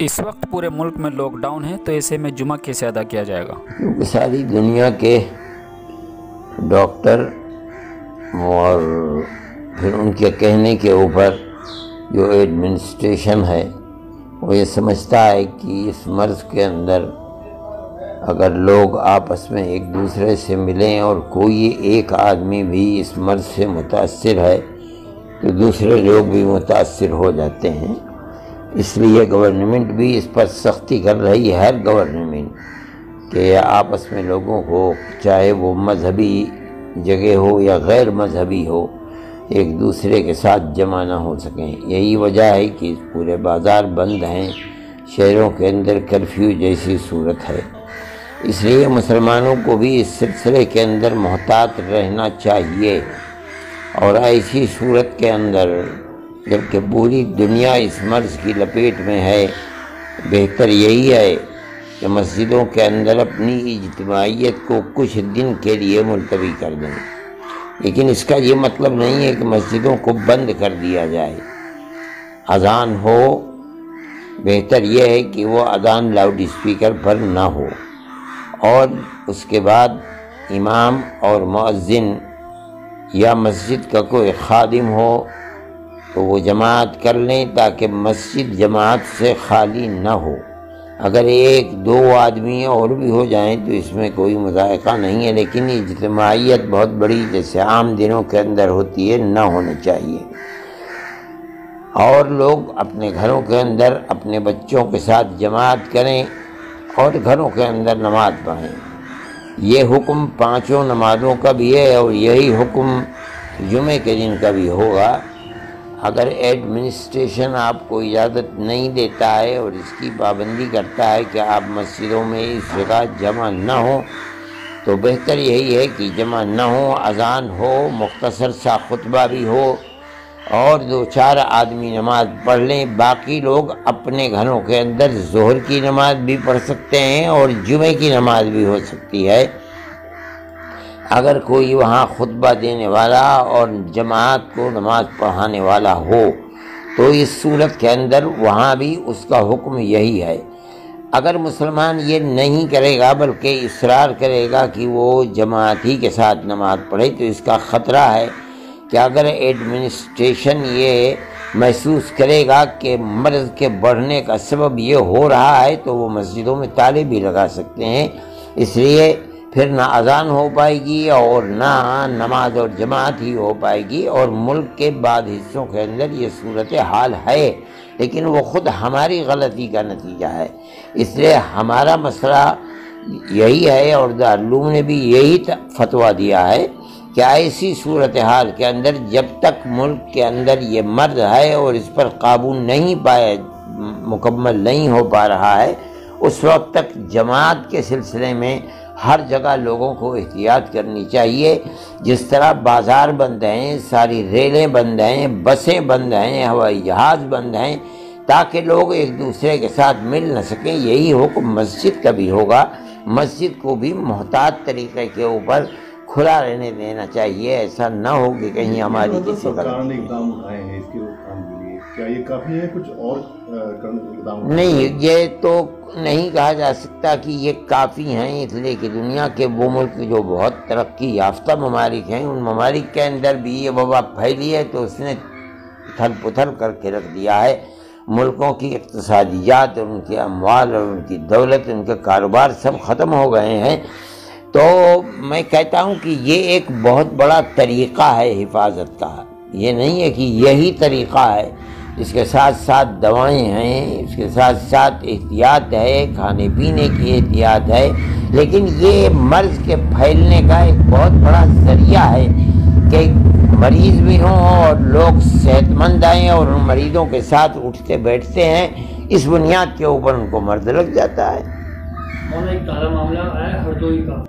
اس وقت پورے ملک میں لاک ڈاؤن ہے، تو ایسے میں جمعہ کیسے ادا کیا جائے گا؟ کیونکہ ساری دنیا کے ڈاکٹر اور پھر ان کے کہنے کے اوپر جو ایڈمنسٹریشن ہے وہ یہ سمجھتا ہے کہ اس مرض کے اندر اگر لوگ آپس میں ایک دوسرے سے ملیں اور کوئی ایک آدمی بھی اس مرض سے متاثر ہے تو دوسرے لوگ بھی متاثر ہو جاتے ہیں۔ اس لیے گورنمنٹ بھی اس پر سختی کر رہی ہے، ہر گورنمنٹ، کہ آپس میں لوگوں کو چاہے وہ مذہبی جگہ ہو یا غیر مذہبی ہو ایک دوسرے کے ساتھ جمع نہ ہو سکیں۔ یہی وجہ ہے کہ پورے بازار بند ہیں، شہروں کے اندر کرفیو جیسی صورت ہے۔ اس لیے مسلمانوں کو بھی اس سلسلے کے اندر محتاط رہنا چاہیے، اور ایسی صورت کے اندر جبکہ پوری دنیا اس مرض کی لپیٹ میں ہے، بہتر یہی ہے کہ مسجدوں کے اندر اپنی اجتماعیت کو کچھ دن کے لیے ملتوی کر دیں، لیکن اس کا یہ مطلب نہیں ہے کہ مسجدوں کو بند کر دیا جائے۔ اذان ہو، بہتر یہ ہے کہ وہ اذان لاؤڈ اسپیکر پر نہ ہو، اور اس کے بعد امام اور مؤذن یا مسجد کا کوئی خادم ہو تو وہ جماعت کر لیں تاکہ مسجد جماعت سے خالی نہ ہو۔ اگر ایک دو آدمی اور بھی ہو جائیں تو اس میں کوئی مذائقہ نہیں ہے، لیکن اجتماعیت بہت بڑی جیسے عام دنوں کے اندر ہوتی ہے نہ ہونی چاہیے۔ اور لوگ اپنے گھروں کے اندر اپنے بچوں کے ساتھ جماعت کریں اور گھروں کے اندر نماز پڑھیں۔ یہ حکم پانچوں نمازوں کا بھی ہے، اور یہی حکم جمعے کے دن کا بھی ہوگا۔ اگر ایڈمنسٹریشن آپ کو اجازت نہیں دیتا ہے اور اس کی پابندی کرتا ہے کہ آپ مسجدوں میں اس جگہ جمع نہ ہوں، تو بہتر یہی ہے کہ جمع نہ ہوں، اذان ہو، مختصر سا خطبہ بھی ہو، اور دو چار آدمی نماز پڑھ لیں۔ باقی لوگ اپنے گھروں کے اندر ظہر کی نماز بھی پڑھ سکتے ہیں اور جمعے کی نماز بھی ہو سکتی ہے۔ اگر کوئی وہاں خطبہ دینے والا اور جماعت کو نماز پڑھانے والا ہو تو اس صورت کے اندر وہاں بھی اس کا حکم یہی ہے۔ اگر مسلمان یہ نہیں کرے گا بلکہ اصرار کرے گا کہ وہ جماعت ہی کے ساتھ نماز پڑھے تو اس کا خطرہ ہے کہ اگر ایڈمنسٹریشن یہ محسوس کرے گا کہ مرض کے بڑھنے کا سبب یہ ہو رہا ہے تو وہ مسجدوں میں تالے بھی لگا سکتے ہیں۔ اس لیے پھر نہ اذان ہو پائے گی اور نہ نماز اور جماعت ہی ہو پائے گی، اور ملک کے بعض حصوں کے اندر یہ صورتحال ہے، لیکن وہ خود ہماری غلطی کا نتیجہ ہے۔ اس لیے ہمارا مسئلہ یہی ہے، اور دارالعلوم نے بھی یہی فتویٰ دیا ہے کہ ایسی صورتحال کے اندر جب تک ملک کے اندر یہ مرض ہے اور اس پر قابو نہیں پایا، مکمل نہیں ہو پا رہا ہے، اس وقت تک جماعت کے سلسلے میں ہر جگہ لوگوں کو احتیاط کرنی چاہیے۔ جس طرح بازار بند ہیں، ساری ریلیں بند ہیں، بسیں بند ہیں، ہوائی جہاز بند ہیں، تاکہ لوگ ایک دوسرے کے ساتھ مل نہ سکیں، یہی حکم مسجد کا بھی ہوگا۔ مسجد کو بھی محتاط طریقے کے اوپر کھلا رہنے دینا چاہیے، ایسا نہ ہو کہ کہیں ہماری کسی اقدام اٹھائے ہیں اس کے روک کے لیے، کیا یہ کافی ہے؟ کچھ اور اقدام نہیں، یہ تو نہیں کہا جا سکتا کہ یہ کافی ہیں، اس لیے کہ دنیا کے وہ ملک جو بہت ترقی یافتہ ممالک ہیں، ان ممالک کے اندر بھی یہ وبا پھیلی ہے تو اس نے اتھل پتھل کر کے رکھ دیا ہے۔ ملکوں کی اقتصادیات، ان کے اموال اور ان کی دولت، ان کے کاروبار سب ختم ہو گئے ہیں۔ تو میں کہتا ہوں کہ یہ ایک بہت بڑا طریقہ ہے حفاظت کا، یہ نہیں ہے کہ یہی طریقہ ہے۔ اس کے ساتھ ساتھ دوائیں ہیں، اس کے ساتھ ساتھ احتیاط ہے، کھانے پینے کی احتیاط ہے، لیکن یہ مرض کے پھیلنے کا ایک بہت بڑا ذریعہ ہے کہ مریض بھی ہوں اور لوگ صحت مند آئیں اور ان مریضوں کے ساتھ اٹھتے بیٹھتے ہیں، اس بنیاد کے اوپر ان کو مرض لگ جاتا ہے۔ ایک تازہ معاملہ آیا ہردوئی کا،